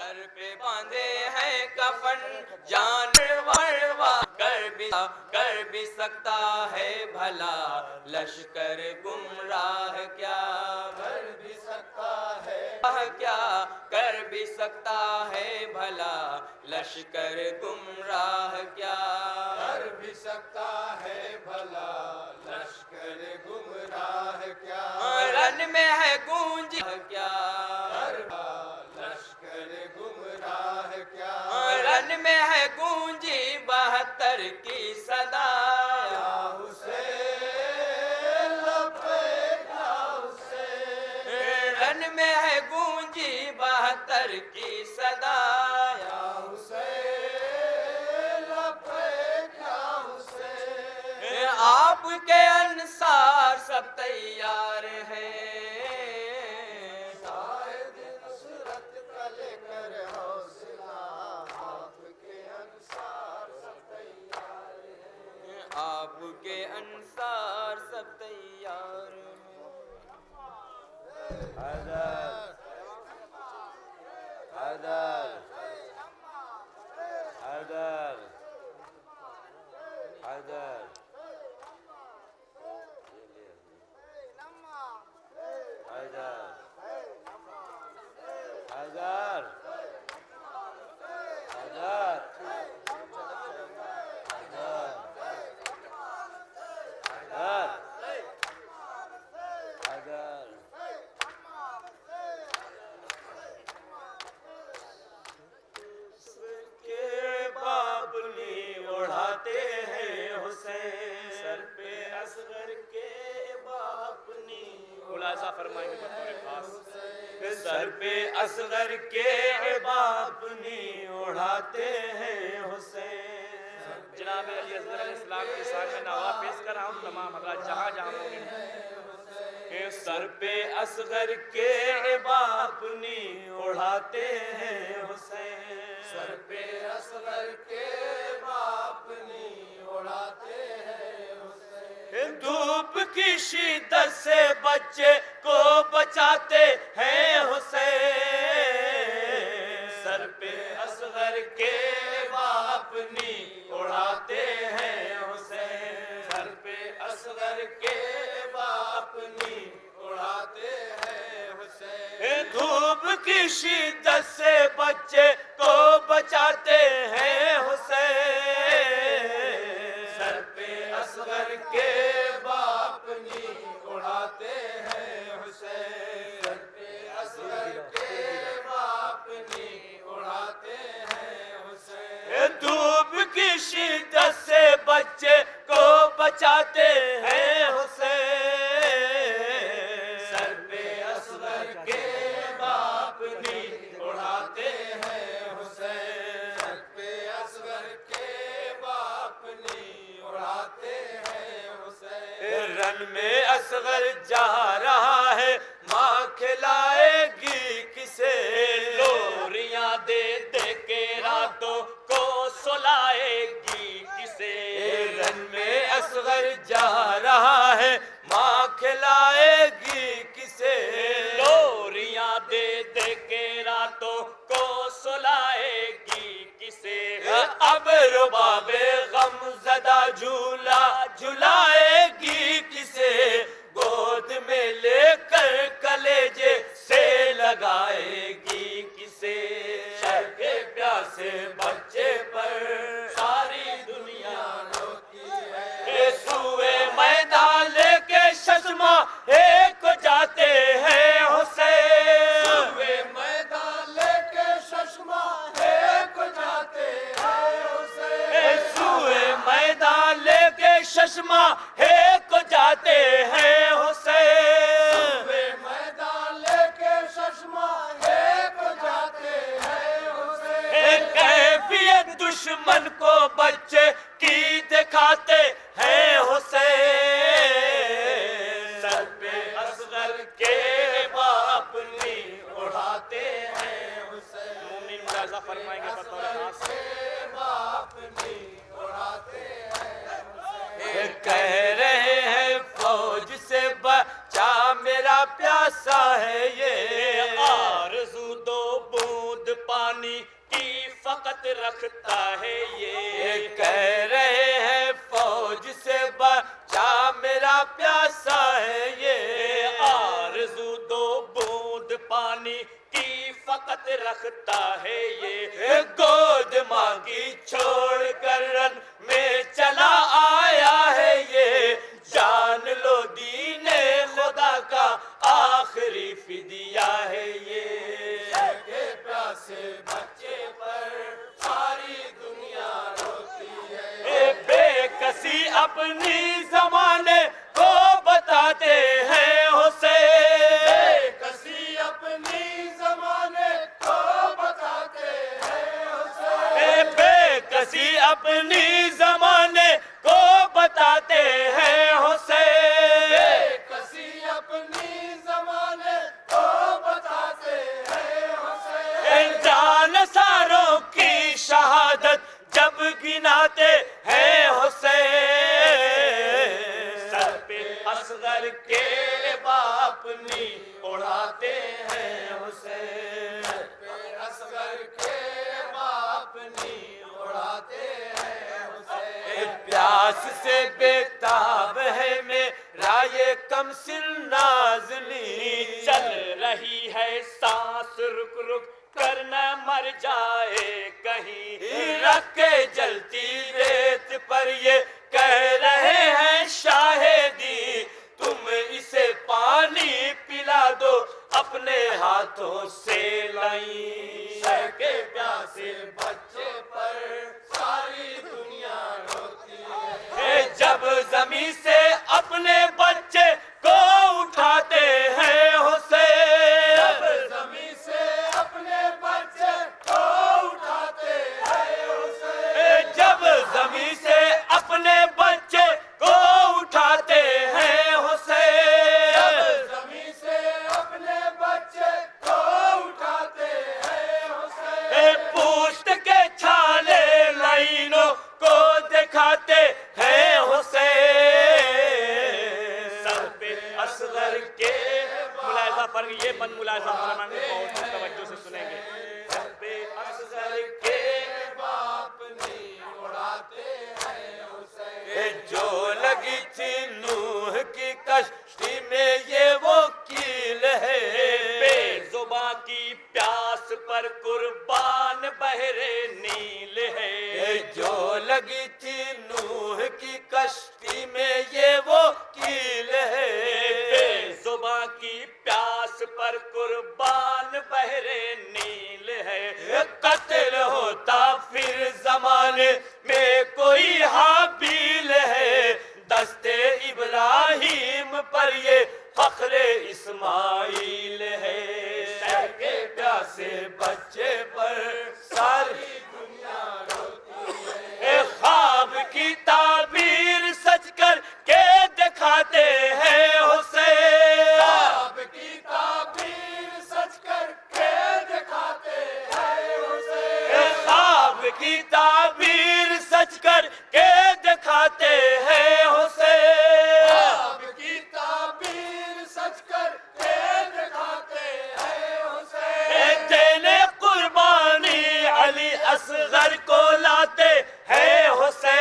سر پہ باندھے ہیں کفن جانور کر بھی سکتا ہے بھلا لشکر گمراہ کیا کر بھی سکتا ہے بھلا لشکر گمراہ کیا کر بھی سکتا ہے بھلا لشکر گمراہ کیا رن میں ہے گونج کیا لشکر گمراہ کیا رن میں ہے گونجی 72 کی صدا یا حسین لبیک یا حسین رن میں ہے گونجی 72 کی صدا یا حسین لبیک یا حسین آپ کے انصار سب تیار ہیں آپ کے انصار سب تیار ہیں حیدر حیدر حیدر حیدر حیدر حیدر فرمائیں گے بطور خاص سر پہ اصغر کے باپ نی اڑھاتے ہیں حسین جناب علی اصغر علیہ السلام کے ساتھ میں نوا پیش کر رہا ہوں تمام حضرات جہاں جہاں مومن ہیں سر پہ اصغر کے باپ نی اڑھاتے ہیں حسین سر پہ اصغر کے باپ نی اڑھاتے ہیں دھوپ کی شدت سے بچے کو بچاتے ہیں حسین سر پہ اصغر کے باپ نی اڑاتے ہیں حسین سر پہ اصغر کے باپ نی اڑاتے ہیں حسین دھوپ کی شدت سے بچے کو بچاتے ہیں حسین سر پہ اصغر کے باپ نی اڑاتے ہیں حسین سر پہ اصغر کے باپ نی اڑاتے ہیں حسین دھوپ کی شدت سے بچے کو بچاتے ہیں حسین سر پہ اصغر کے باپ نی اڑاتے ہیں حسین سر پہ اصغر کے باپ نی اڑاتے ہیں حسین رن میں اصغر جا رہا ہے ماں کھلائے گی کسے لوریاں دے دے کے راتوں کو سلائے گی کسے رن میں اصغر جا رہا ہے ماں کھلائے گی کسے لوریاں دے دے کے راتوں کو سلائے گی کسے اب رباب غم زدہ جھولا جھلائے گی کسے گود میں لے کر کلیجے سے لگائے گی کسے شر کے پیاسے بچے پر ساری دنیا روتی ہے سوئے میدان لے کے ششما ایک کو جاتے ہیں حسین سوئے میدان لے کے ششما ایک کو جاتے ہیں حسین سوئے میدان لے کے ششما ایک کو جاتے ہیں حسین سوئے میدان لے کے ششما ایک کو جاتے ہیں حسین کیفیت دشمن کو بچے کی دکھاتے ہیں حسین سر پہ اصغر کے باپ نی اڑھاتے ہیں حسین مومن ملاحظہ فرمائیں گے بطور خاص باپ نی اڑھاتے ہیں کہہ رہے ہیں فوج سے بچا میرا پیاسا ہے یہ آرزو دو بوند بوند پانی کی فقط رکھتا ہے یہ کہہ رہے ہیں فوج سے بچا میرا پیاسا ہے یہ آرزو دو بوند پانی کی فقط رکھتا ہے یہ گود ماں کی چھوڑ کر رن میں چلا آیا ہے یہ جان لو دین خدا کا آخری فدیہ ہے یہ پیاسے بچے پر ساری دنیا روتی ہے بے کسی اپنی زمانے کو بتاتے ہیں حسین بے کسی اپنی زمانے کو بتاتے ہیں حسین بے کسی اپنی زمانے کو بتاتے ہیں حسین بے کسی اپنی زمانے کو بتاتے ہیں حسین جان ساروں کی شہادت جب گناتے ہیں حسین سر پہ اصغر کے باپ نی اڑاتے ہیں حسین سر پہ اصغر کے باپ نی اڑاتے ہیں حسین پیاس سے بےتاب ہے میرا یہ کم سن نازنی چل رہی ہے سانس رک رک کر نہ مر جائے کہیں رکھ کے جلتی ریت پر یہ کہہ رہے ہیں شاہدی تم اسے پانی پلا دو اپنے ہاتھوں سے لائیں کے پیاسے بچے پر ساری دنیا روتی ہے جب زمین سے اپنے بچے کو اٹھاتے ہیں حسین جب زمین سے اپنے بچے کو اٹھاتے ہیں حسین جب زمین سے اپنے بچے کو اٹھاتے ہیں حسین جب زمین سے اپنے بچے کو اٹھاتے ہیں حسین پوشت کے چھالے لائنوں کو دکھاتے ہیں حسین سر پہ اصغر کے ملاحظہ پر یہ من ملاحظہ فرمان بہت توجہ سے سنیں گے سر پہ اصغر کے باپ نی اڑاتے ہیں حسین جو لگی تھی نوح کی کشتی میں یہ وہ کیل ہے بے زباں کی پیاس پر قربان بحر نیل ہے جو لگی تھی نوح کی کشتی میں یہ وہ کیل ہے بے زباں کی پیاس پر قربان بحر نیل ہے قتل ہوتا پھر زمانے میں کوئی حابیل ہے دستے ابراہیم پر یہ فخر اسماعیل ہے سر کے پیاسے بچے پر ساری دنیا روتی ہے خواب کی تعبیر سچ کر کے دکھاتے ہیں حسین خواب کی تعبیر سچ کر کے دکھاتے ہیں حسین خواب کی تعبیر سچ کر کے دکھاتے ہیں حسین خواب کی تعبیر سچ کر کے دکھاتے ہیں حسین دینے قربانی علی اصغر کو لاتے ہیں حسین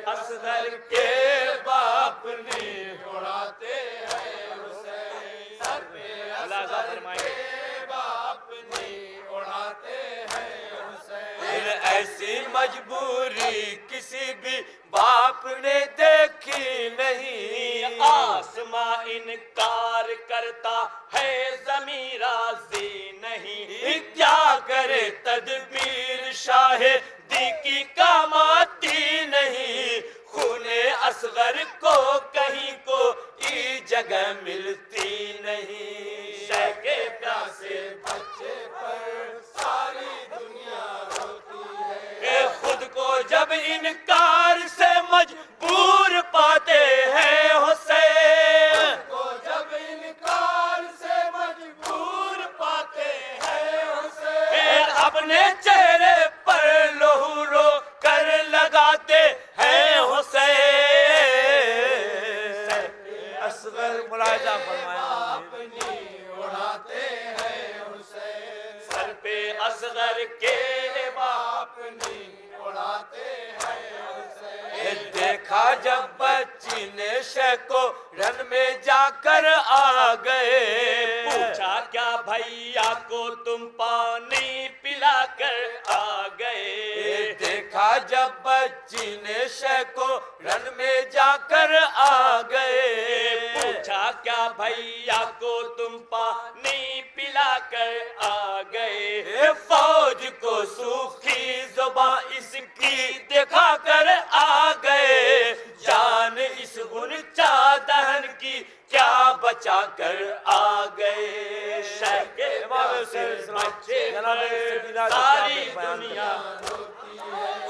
اصغر کے باپ نے اڑاتے ہیں حسین سر پہ اصغر کے باپ نے اڑاتے ہیں حسین ایسی مجبوری کسی بھی باپ نے دیکھی نہیں آسماں انکار کرتا ہے زمین راضی نہیں کیا کرے تدبیر شاہ دی کی کام آتی نہیں خون اصغر کو کہیں کوئی جگہ ملتی نہیں شہ کے پیاسے بچے پر ساری دنیا روتی ہے خود کو جب انکار سے مجبور پاتے ہیں حسین کو جب انکار سے مجبور پاتے ہیں حسین اپنے چہرے پر لہو رو کر لگاتے ہیں حسین اصغر ملاحظہ فرمایا اپنی اڑاتے ہیں اصغر کے باپ نہیں اڑاتے ہیں حسین۔ دیکھا جب بچی نے شہ کو رن میں جا کر آ گئے، پوچھا کیا بھیا کو تم پانی پلا کر آ گئے۔ دیکھا جب بچی نے شہ کو رن میں جا کر آ گئے، پوچھا کیا بھیا کو تم پانی پلا کر آ گئے۔ فوج کو سوکھی زباں اس کی دکھا کر آ گئے، جان اس غنچہ دہن کی کیا بچا کر آ گئے۔ شہ کے بچے پر ساری دنیا روتی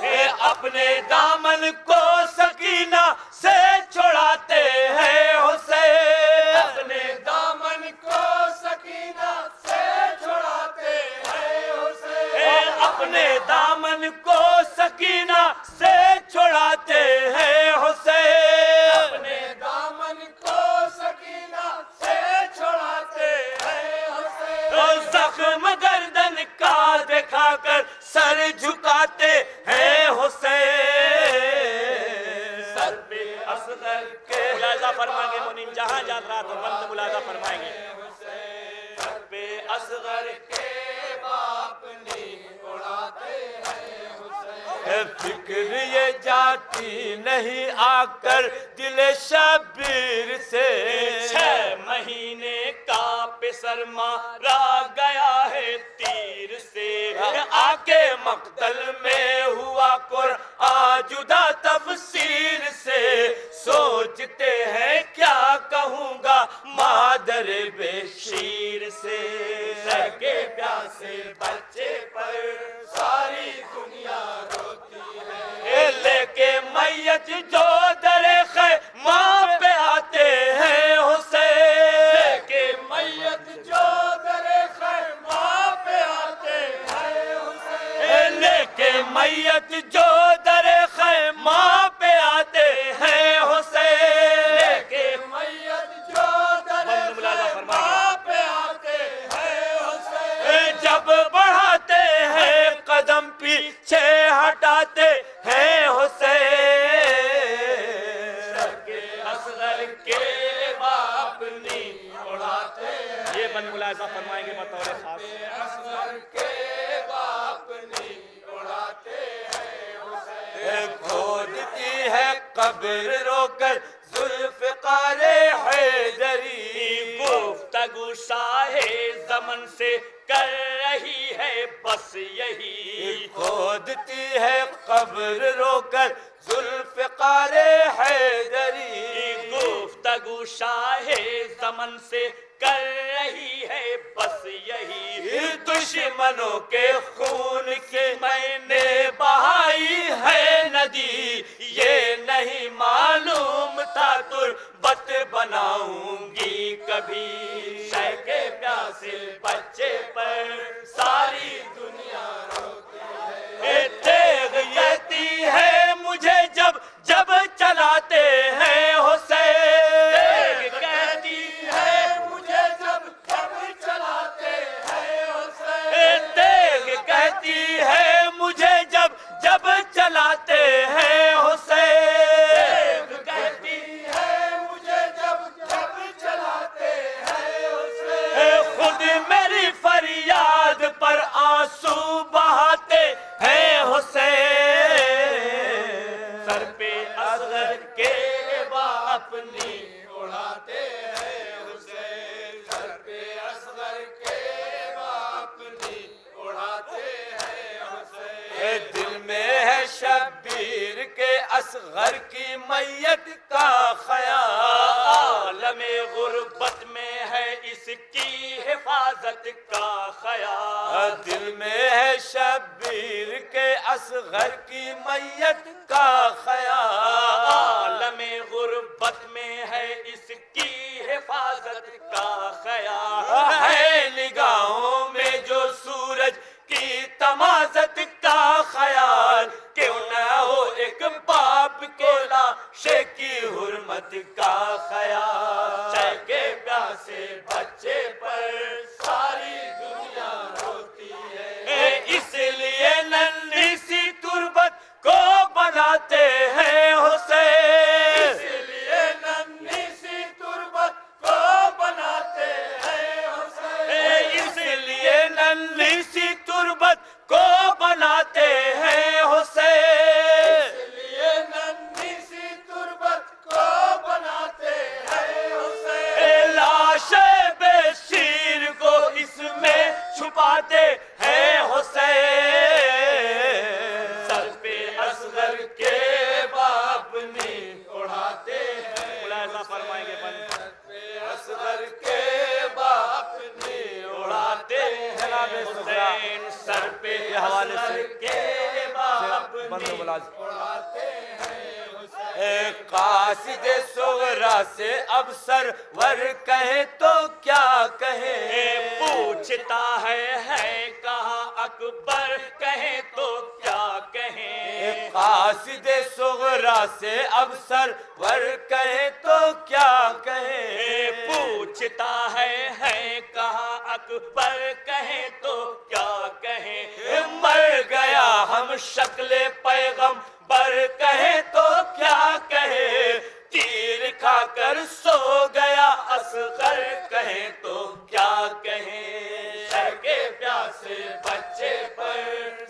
ہے، اپنے دامن کو سکینہ سے چھڑاتے ہیں حسین، اپنے دامن کو سکینہ سے چھڑاتے ہیں حسین، اپنے دامن کو سکینہ سے چھڑاتے ہیں حسین، اپنے دامن کو سکینہ سے چھڑاتے ہیں حسین۔ زخم گردن کا دکھا کر سر جھکاتے ہیں حسین، سر پہ اصغر کے ملاحظہ فرمائیں گے منیم جہاں جان رہا تو بند ملاحظہ فرمائیں گے، سر پہ اصغر کے باپ نہیں اڑاتے ہیں حسین۔ فکر یہ جاتی نہیں آ کر دل شبیر سے، 6 مہینے کا پسر مارا گیا ہے تیر سے، آ کے مقتل میں ہوا قرآن جدا تفسیر سے، سوچتے ہیں کیا کہوں گا مادر بے شیر سے، سر کے پیاسے بچے پر ساری دنیا روتی ہے، لے کے میت جو در خیمہ پہ آتے ہیں حسین، لے کے میت جو در خیمہ پہ آتے ہیں حسین، لے کے میت جو در خیمہ پہ آتے ہیں حسین، لے کے میت جو در خیمہ پہ آتے ہیں حسین، جب بڑھاتے ہیں قدم پیچھے ہٹاتے ہیں حسین، سر کے اصغر کے باپ نہیں اڑاتے ہیں، یہ بند ملاحظہ فرمائیں گے بطور خاص، اصغر کے باپ نہیں اڑاتے ہیں حسین۔ کھودتی ہے قبر رو کر ذوالفقار حیدری، گفتگو شاہ زمن سے کر رہی ہے بس یہی، کھودتی ہے قبر رو کر ذوالفقار حیدری، گفتگو شاہ زمن سے کر رہی ہے بس یہی، دشمنوں کے خون کی میں نے بہائی ہے ندی، یہ نہیں معلوم تھا تربت بناؤں گی کبھی، شہ کے پیاسے بچے پر ساری دنیا روتی ہے، تیغ کہتی ہے مجھے جب جب چلاتے ہیں حسین، تیغ کہتی ہے مجھے جب جب چلاتے ہیں حسین، تیغ کہتی ہے مجھے جب جب چلاتے ہیں حسین، تیغ کہتی ہے مجھے جب جب چلاتے ہیں حسین، خود میری فریاد پر آنسو بہاتے ہیں حسین، سر پہ اصغر کے باپ نہیں اڑاتے ہیں حسین، سر پہ اصغر کے باپ نہیں اڑاتے ہیں حسین، دل میں ہے شبیر کے اصغر کی میت کا خیال، عالم غربت میں ہے اس کی حفاظت کا خیال، دل میں ہے شبیر کے اصغر کی میت کا خیال، عالم غربت میں ہے اس کی حفاظت کا خیال، ہے نگاہوں میں جو سورج کی تمازت کا خیال، کیوں نہ ہو ایک باپ کے لاشے کی حرمت کا خیال، شہ کے پیاسے بچے پر ساری دنیا روتی ہے، ننھی سی تربت کو بناتے ہیں حسین، اس لیے ننھی سی تربت کو بناتے ہیں حسین، لاش بے شیر کو اس میں چھپاتے ہیں حسین، سر پہ اصغر کے باپ نے اڑاتے ہیں، ملاحظہ فرمائیں گے بند، سر پہ اصغر کے باپ نے اڑاتے ہیں حسین، سر پہ اصغر کے باپ نے اڑاتے ہیں حسین، قاصد صغرا سے اب سرور کہیں تو کیا کہیں، پوچھتا ہے کہاں اکبر کہیں تو کیا کہیں، قاصد صغرا سے اب سرور کہیں تو کیا کہیں، پوچھتا ہے کہاں اکبر کہیں تو کیا کہیں، مر گیا ہم شکل پیغمبر کہیں تو کیا کہیں، تیر کھا کر سو گیا اصغر کہیں تو کیا کہیں، شہ کے پیاسے بچے پر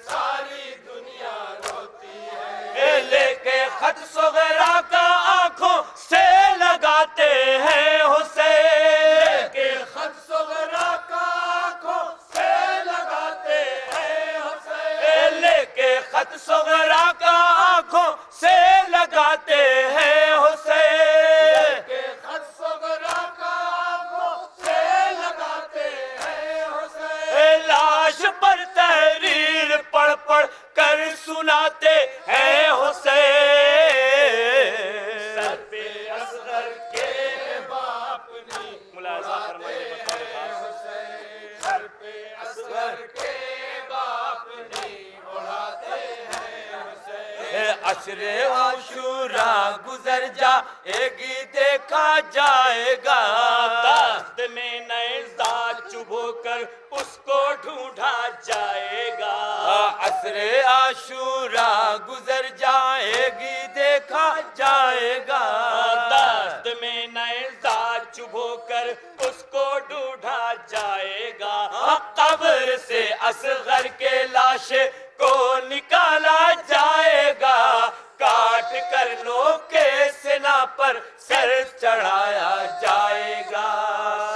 ساری دنیا روتی ہے، لے کے خط صغرا کا آنکھوں سے لگاتے ہیں حسین، لے کے خط صغرا کا آنکھوں سے لگاتے ہیں حسین، لے کے خط صغرا کا آنکھوں سے لگاتے ہیں حسین، لے کے خط صغرا کا آنکھوں سے لگاتے ہیں حسین، لاش پر تحریر پڑھ پڑھ کر سناتے ہیں حسین، سر پہ اصغر کے باپ نے ملاحظہ فرمائیے حسین، سر پہ اصغر کے باپ نے اڑاتے ہیں حسین، عشر عاشورا گزر جائے گی دیکھا جائے گا، دست میں نیزہ چبھو کر اس کو ڈھونڈا جائے گا، عصر عاشورا گزر جائے گی دیکھا جائے گا، دست میں نیزہ چبھو کر اس کو ڈھونڈا جائے گا، قبر سے اصغر کے لاشے کو نکالا جائے گا، کاٹ کر نوک کے سنا پر سر چڑھایا جائے گا،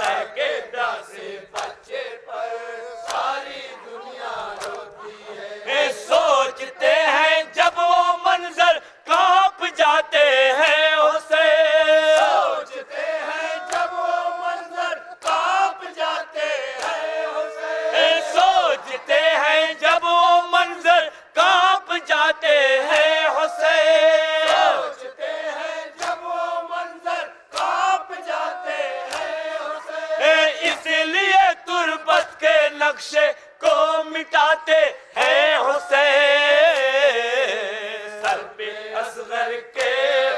سہ کے پیاسے بچے پر ساری دنیا روتی ہے، سوچتے ہیں جب وہ منظر کانپ جاتے ہیں حسین، سوچتے ہیں جب وہ منظر کانپ جاتے ہیں حسین، سوچتے ہیں جب وہ منظر کانپ جاتے ہیں حسین، سوچتے ہیں جب وہ منظر کانپ جاتے ہیں حسین، اس لیے تربت کے نقشے کو مٹاتے ہیں حسین، سر پہ اصغر کے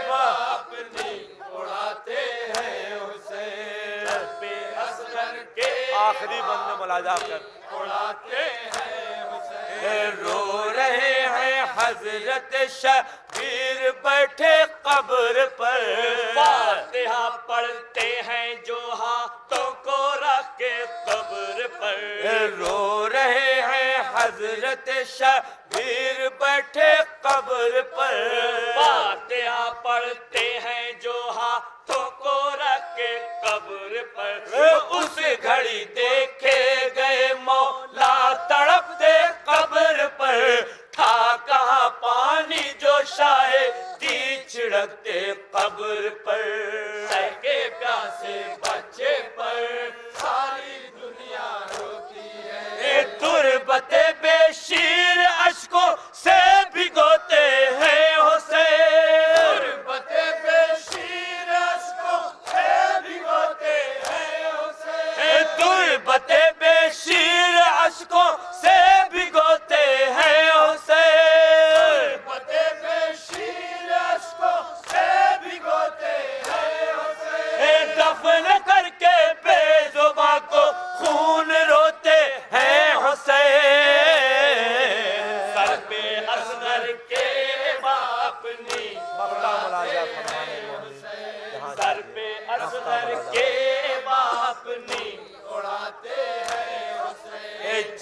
باپ نے اڑاتے ہیں حسین، سر پہ اصغر کے آخری بند ملاحظہ کر اڑاتے ہیں حسین، رو رہے ہیں حضرت شبیر بیٹھے قبر پر، فاتحہ پڑھتے ہیں جو ہاتھوں کو رکھ کے قبر پر، رو رہے ہیں حضرت شبیر بیٹھے قبر پر، فاتحہ پڑھتے ہیں جو ہاتھوں کو رکھ کے قبر پر، اس گھڑی دیکھے گئے مولا تڑپ دے قبر پر، تھا کہاں پانی جو شاہدی چھڑکتے قبر پر، سہ کے پیاسے بچے پر ساری دنیا روتی ہے، تربت بے شیر اشکوں سے بھگوتے ہیں حسین، تربت بے شیر اشکوں سے بھگوتے ہیں حسین، تربت بے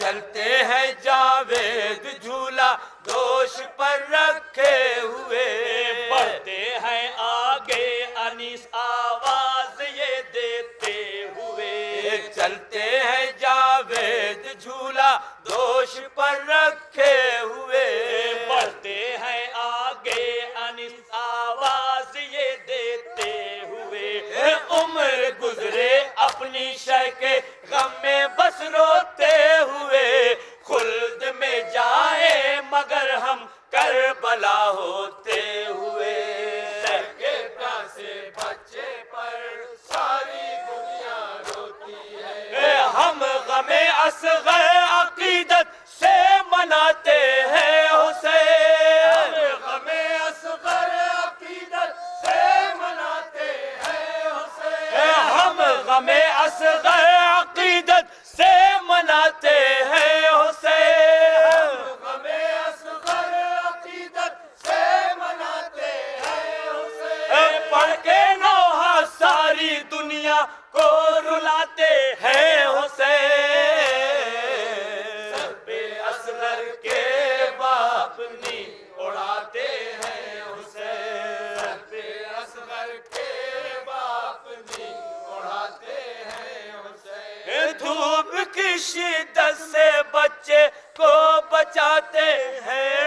چلتے ہیں جاوید جھولا دوش پر رکھے ہوئے، بڑھتے ہیں آگے انیس آواز یہ دیتے ہوئے، چلتے ہیں جاوید جھولا دوش پر رکھے ہوئے، بڑھتے ہیں آگے انیس آواز یہ دیتے ہوئے، عمر گزرے اپنی شے کے غم میں بس روتے ہوئے، خلد میں جائیں مگر ہم کربلا ہوتے ہوئے، سر کے پیاسے بچے پر ساری دنیا روتی ہے، ہم غم اصغر عقیدت سے مناتے ہیں حسین، غم اصغر عقیدت سے مناتے ہیں حسین، ہم غم اصغر عقیدت سے مناتے ہیں حسین، غم اصغر عقیدت سے مناتے ہیں حسین، پڑھ کے نوحہ ساری دنیا کو رلاتے ہیں حسین، سر پہ اصغر کے باپ نی اڑاتے ہیں حسین، سر پہ اصغر کے باپ نی اڑاتے ہیں حسین، دھوپ کی شدت سے بچے کو بچاتے ہیں